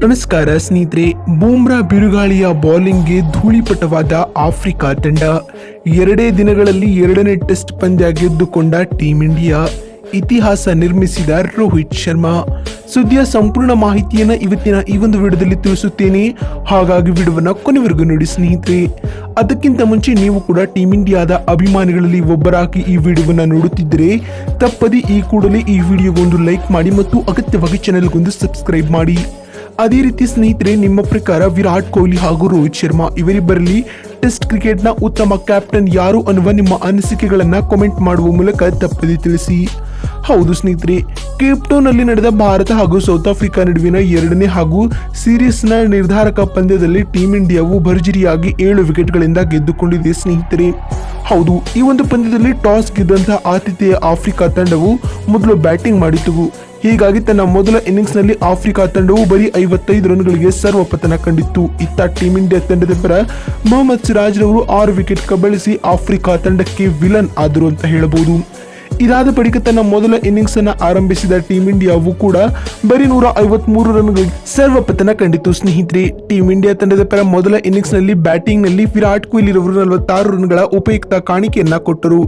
ನಮಸ್ಕಾರ ಸ್ನೇಹಿತರೆ. ಬೂಮ್ರಾ ಬಿರುಗಾಳಿಯ ಬೌಲಿಂಗ್ಗೆ ಧೂಳಿಪಟವಾದ ಆಫ್ರಿಕಾ ತಂಡ. 2 ದಿನಗಳಲ್ಲಿ 2ನೇ ಟೆಸ್ಟ್ ಪಂದ್ಯ ಗೆದ್ದುಕೊಂಡ ಟೀಂ ಇಂಡಿಯಾ. ಇತಿಹಾಸ ನಿರ್ಮಿಸಿದ ರೋಹಿತ್ ಶರ್ಮಾ. ಸುದ್ದಿಯ ಸಂಪೂರ್ಣ ಮಾಹಿತಿಯನ್ನು ಇವತ್ತಿನ ಈ ಒಂದು ವಿಡಿಯೋದಲ್ಲಿ ತಿಳಿಸುತ್ತೇನೆ, ಹಾಗಾಗಿ ವಿಡಿಯೋವನ್ನು ಕೊನೆವರೆಗೂ ನೋಡಿ ಸ್ನೇಹಿತರೆ. ಅದಕ್ಕಿಂತ ಮುಂಚೆ ನೀವು ಕೂಡ ಟೀಂ ಇಂಡಿಯಾದ ಅಭಿಮಾನಿಗಳಲ್ಲಿ ಒಬ್ಬರಾಗಿ ಈ ವಿಡಿಯೋವನ್ನು ನೋಡುತ್ತಿದ್ದರೆ ತಪ್ಪದೆ ಈ ಕೂಡಲೇ ಈ ವಿಡಿಯೋಗೊಂದು ಲೈಕ್ ಮಾಡಿ ಮತ್ತು ಅಗತ್ಯವಾಗಿ ಚಾನೆಲ್ಗೊಂದು ಸಬ್ಸ್ಕ್ರೈಬ್ ಮಾಡಿ. ಅದೇ ರೀತಿ ಸ್ನೇಹಿತರೆ, ನಿಮ್ಮ ಪ್ರಕಾರ ವಿರಾಟ್ ಕೊಹ್ಲಿ ಹಾಗೂ ರೋಹಿತ್ ಶರ್ಮಾ ಇವರಿಬ್ಬರಲ್ಲಿ ಟೆಸ್ಟ್ ಕ್ರಿಕೆಟ್ನ ಉತ್ತಮ ಕ್ಯಾಪ್ಟನ್ ಯಾರು ಅನ್ನುವ ನಿಮ್ಮ ಅನಿಸಿಕೆಗಳನ್ನು ಕಾಮೆಂಟ್ ಮಾಡುವ ಮೂಲಕ ತಪ್ಪದೆ ತಿಳಿಸಿ. ಹೌದು ಸ್ನೇಹಿತರೆ, ಕೇಪ್ಟೌನ್ ನಲ್ಲಿ ನಡೆದ ಭಾರತ ಹಾಗೂ ಸೌತ್ ಆಫ್ರಿಕಾ ನಡುವಿನ 2ನೇ ಹಾಗೂ ಸೀರೀಸ್ನ ನಿರ್ಧಾರಕ ಪಂದ್ಯದಲ್ಲಿ ಟೀಂ ಇಂಡಿಯಾವು ಭರ್ಜರಿಯಾಗಿ 7 ವಿಕೆಟ್ಗಳಿಂದ ಗೆದ್ದುಕೊಂಡಿದೆ ಸ್ನೇಹಿತರೆ. ಹೌದು, ಈ ಒಂದು ಪಂದ್ಯದಲ್ಲಿ ಟಾಸ್ ಗೆದ್ದಂತಹ ಆತಿಥೇಯ ಆಫ್ರಿಕಾ ತಂಡವು ಮೊದಲು ಬ್ಯಾಟಿಂಗ್ ಮಾಡಿತು. ಹೀಗಾಗಿ ತನ್ನ ಮೊದಲ ಇನ್ನಿಂಗ್ಸ್ ನಲ್ಲಿ ಆಫ್ರಿಕಾ ತಂಡವು ಬರೀ 55 ರನ್ಗಳಿಗೆ ಸರ್ವಪತನ ಕಂಡಿತ್ತು. ಇತ್ತ ಟೀಂ ಇಂಡಿಯಾ ತಂಡದ ಪರ ಮೊಹಮ್ಮದ್ ಸಿರಾಜ್ ರವರು 6 ವಿಕೆಟ್ ಕಬಳಿಸಿ ಆಫ್ರಿಕಾ ತಂಡಕ್ಕೆ ವಿಲನ್ ಆದರು ಅಂತ ಹೇಳಬಹುದು. ಇದಾದ ಬಳಿಕ ತನ್ನ ಮೊದಲ ಇನ್ನಿಂಗ್ಸ್ ಅನ್ನು ಆರಂಭಿಸಿದ ಟೀಂ ಇಂಡಿಯಾವು ಕೂಡ ಬರೀ 153 ರನ್ಗಳಿಗೆ ಸರ್ವಪತನ ಕಂಡಿತು ಸ್ನೇಹಿತರೆ. ಟೀಂ ಇಂಡಿಯಾ ತಂಡದ ಪರ ಮೊದಲ ಇನ್ನಿಂಗ್ಸ್ ನಲ್ಲಿ ಬ್ಯಾಟಿಂಗ್ ನಲ್ಲಿ ವಿರಾಟ್ ಕೊಹ್ಲಿ ರವರು 46 ರನ್ಗಳ ಉಪಯುಕ್ತ ಕಾಣಿಕೆಯನ್ನ ಕೊಟ್ಟರು.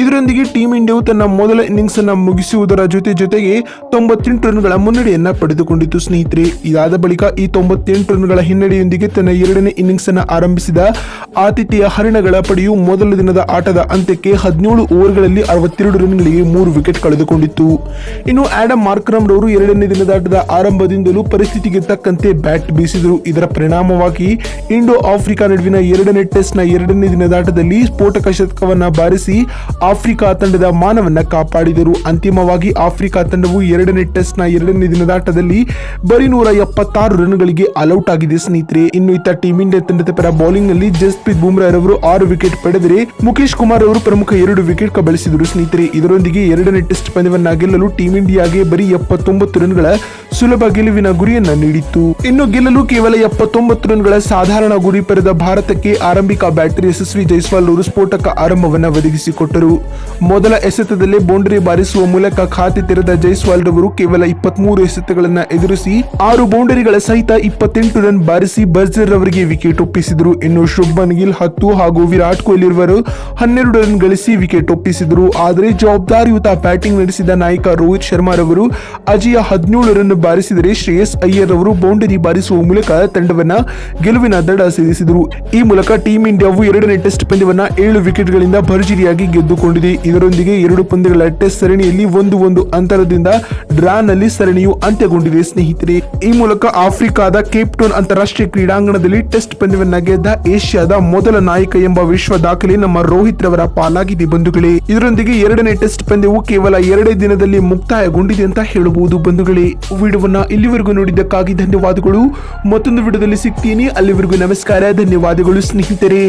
ಇದರೊಂದಿಗೆ ಟೀಂ ಇಂಡಿಯಾವು ತನ್ನ ಮೊದಲ ಇನ್ನಿಂಗ್ಸ್ ಅನ್ನು ಮುಗಿಸುವುದರ ಜೊತೆಗೆ 98 ರನ್ಗಳ ಮುನ್ನಡೆಯನ್ನ ಪಡೆದುಕೊಂಡಿತು ಸ್ನೇಹಿತರೆ. ಇದಾದ ಬಳಿಕ ಈ 98 ರನ್ಗಳ ಹಿನ್ನಡೆಯೊಂದಿಗೆ ತನ್ನ 2ನೇ ಇನ್ನಿಂಗ್ಸ್ ಅನ್ನು ಆರಂಭಿಸಿದ ಆತಿಥೇಯ ಹರಿಣಗಳ ಪಡೆಯು ಮೊದಲ ದಿನದ ಆಟದ ಅಂತ್ಯಕ್ಕೆ 17 ಓವರ್ಗಳಲ್ಲಿ 62 ರನ್ಗಳಿಗೆ 3 ವಿಕೆಟ್ ಕಳೆದುಕೊಂಡಿತ್ತು. ಇನ್ನು ಆಡಮ್ ಮಾರ್ಕ್ರಮ್ ರವರು 2ನೇ ದಿನದ ಆಟದ ಆರಂಭದಿಂದಲೂ ಪರಿಸ್ಥಿತಿಗೆ ತಕ್ಕಂತೆ ಬ್ಯಾಟ್ ಬೀಸಿದರು. ಇದರ ಪರಿಣಾಮವಾಗಿ ಇಂಡೋ ಆಫ್ರಿಕಾ ನಡುವಿನ 2ನೇ ಟೆಸ್ಟ್ ನ 2ನೇ ದಿನದ ಆಟದಲ್ಲಿ ಸ್ಫೋಟಕ ಶತಕವನ್ನ ಬಾರಿಸಿ ಆಫ್ರಿಕಾ ತಂಡದ ಮಾನವನ್ನ ಕಾಪಾಡಿದರು. ಅಂತಿಮವಾಗಿ ಆಫ್ರಿಕಾ ತಂಡವು 2ನೇ ಟೆಸ್ಟ್ ನ 2ನೇ ದಿನದ ಆಟದಲ್ಲಿ ಬರೀ 176 ರನ್ಗಳಿಗೆ ಆಲ್ಔಟ್ ಆಗಿದೆ ಸ್ನೇಹಿತರೆ. ಇನ್ನು ಇತ್ತ ಟೀಂ ಇಂಡಿಯಾ ತಂಡದ ಪರ ಬೌಲಿಂಗ್ ನಲ್ಲಿ ಜಸ್ಪ್ರೀತ್ ಬುಮ್ರಾ ರವರು 6 ವಿಕೆಟ್ ಪಡೆದರೆ ಮುಖೇಶ್ ಕುಮಾರ್ ಅವರು ಪ್ರಮುಖ 2 ವಿಕೆಟ್ ಕಬಳಿಸಿದರು ಸ್ನೇಹಿತರೆ. ಇದರೊಂದಿಗೆ 2ನೇ ಟೆಸ್ಟ್ ಪಂದ್ಯವನ್ನ ಗೆಲ್ಲಲು ಟೀಂ ಇಂಡಿಯಾಗೆ ಬರೀ 79 ರನ್ಗಳ ಸುಲಭ ಗೆಲುವಿನ ಗುರಿಯನ್ನ ನೀಡಿತ್ತು. ಇನ್ನು ಗೆಲ್ಲಲು ಕೇವಲ 79 ರನ್ಗಳ ಸಾಧಾರಣ ಗುರಿ ಪಡೆದ ಭಾರತಕ್ಕೆ ಆರಂಭಿಕ ಬ್ಯಾಟರ್ ಯಶಸ್ವಿ ಜೈಸ್ವಾಲ್ ಅವರು ಸ್ಫೋಟಕ ಆರಂಭವನ್ನ ಒದಗಿಸಿಕೊಟ್ಟರು. ಮೊದಲ ಎಸೆತದಲ್ಲೇ ಬೌಂಡರಿ ಬಾರಿಸುವ ಮೂಲಕ ಖಾತೆ ತೆರೆದ ಜೈಸ್ವಾಲ್ ರವರು ಕೇವಲ 23 ಎಸೆತಗಳನ್ನ ಎದುರಿಸಿ 6 ಬೌಂಡರಿಗಳ ಸಹಿತ 28 ರನ್ ಬಾರಿಸಿ ಬರ್ಜರ್ ರವರಿಗೆ ವಿಕೆಟ್ ಒಪ್ಪಿಸಿದರು. ಇನ್ನು ಶುಭ್ಮನ್ ಗಿಲ್ 10 ಹಾಗೂ ವಿರಾಟ್ ಕೊಹ್ಲಿ ರವರು 12 ರನ್ ಗಳಿಸಿ ವಿಕೆಟ್ ಒಪ್ಪಿಸಿದರು. ಆದರೆ ಜವಾಬ್ದಾರಿಯುತ ಬ್ಯಾಟಿಂಗ್ ನಡೆಸಿದ ನಾಯಕ ರೋಹಿತ್ ಶರ್ಮಾ ರವರು ಅಜೇಯ 17 ರನ್ ಬಾರಿಸಿದರೆ ಶ್ರೇಯಸ್ ಅಯ್ಯರ್ ಅವರು ಬೌಂಡರಿ ಬಾರಿಸುವ ಮೂಲಕ ತಂಡವನ್ನ ಗೆಲುವಿನ ದಡ ಸೇರಿಸಿದರು. ಈ ಮೂಲಕ ಟೀಂ ಇಂಡಿಯಾವು 2ನೇ ಟೆಸ್ಟ್ ಪಂದ್ಯವನ್ನ 7 ವಿಕೆಟ್ಗಳಿಂದ ಭರ್ಜರಿಯಾಗಿ ಗೆದ್ದುಕೊಂಡಿದೆ. ಇದರೊಂದಿಗೆ 2 ಪಂದ್ಯಗಳ ಟೆಸ್ಟ್ ಸರಣಿಯಲ್ಲಿ 1-1 ಅಂತರದಿಂದ ಡ್ರಾ ನಲ್ಲಿ ಸರಣಿಯು ಅಂತ್ಯಗೊಂಡಿದೆ ಸ್ನೇಹಿತರೆ. ಈ ಮೂಲಕ ಆಫ್ರಿಕಾದ ಕೇಪ್ಟೌನ್ ಅಂತಾರಾಷ್ಟ್ರೀಯ ಕ್ರೀಡಾಂಗಣದಲ್ಲಿ ಟೆಸ್ಟ್ ಪಂದ್ಯವನ್ನ ಗೆದ್ದ ಏಷ್ಯಾದ ಮೊದಲ ನಾಯಕ ಎಂಬ ವಿಶ್ವ ದಾಖಲೆ ನಮ್ಮ ರೋಹಿತ್ ರವರ ಪಾಲಾಗಿದೆ ಬಂಧುಗಳೇ. ಇದರೊಂದಿಗೆ 2ನೇ ಟೆಸ್ಟ್ ಪಂದ್ಯವು ಕೇವಲ 2 ದಿನದಲ್ಲಿ ಮುಕ್ತಾಯಗೊಂಡಿದೆ ಅಂತ ಹೇಳಬಹುದು ಬಂಧುಗಳೇ. ವಿಡಿಯೋವನ್ನ ಇಲ್ಲಿವರೆಗೂ ನೋಡಿದ್ದಕ್ಕಾಗಿ ಧನ್ಯವಾದಗಳು. ಮತ್ತೊಂದು ವಿಡಿಯೋದಲ್ಲಿ ಸಿಗ್ತೀನಿ. ಅಲ್ಲಿವರೆಗೂ ನಮಸ್ಕಾರ, ಧನ್ಯವಾದಗಳು ಸ್ನೇಹಿತರೆ.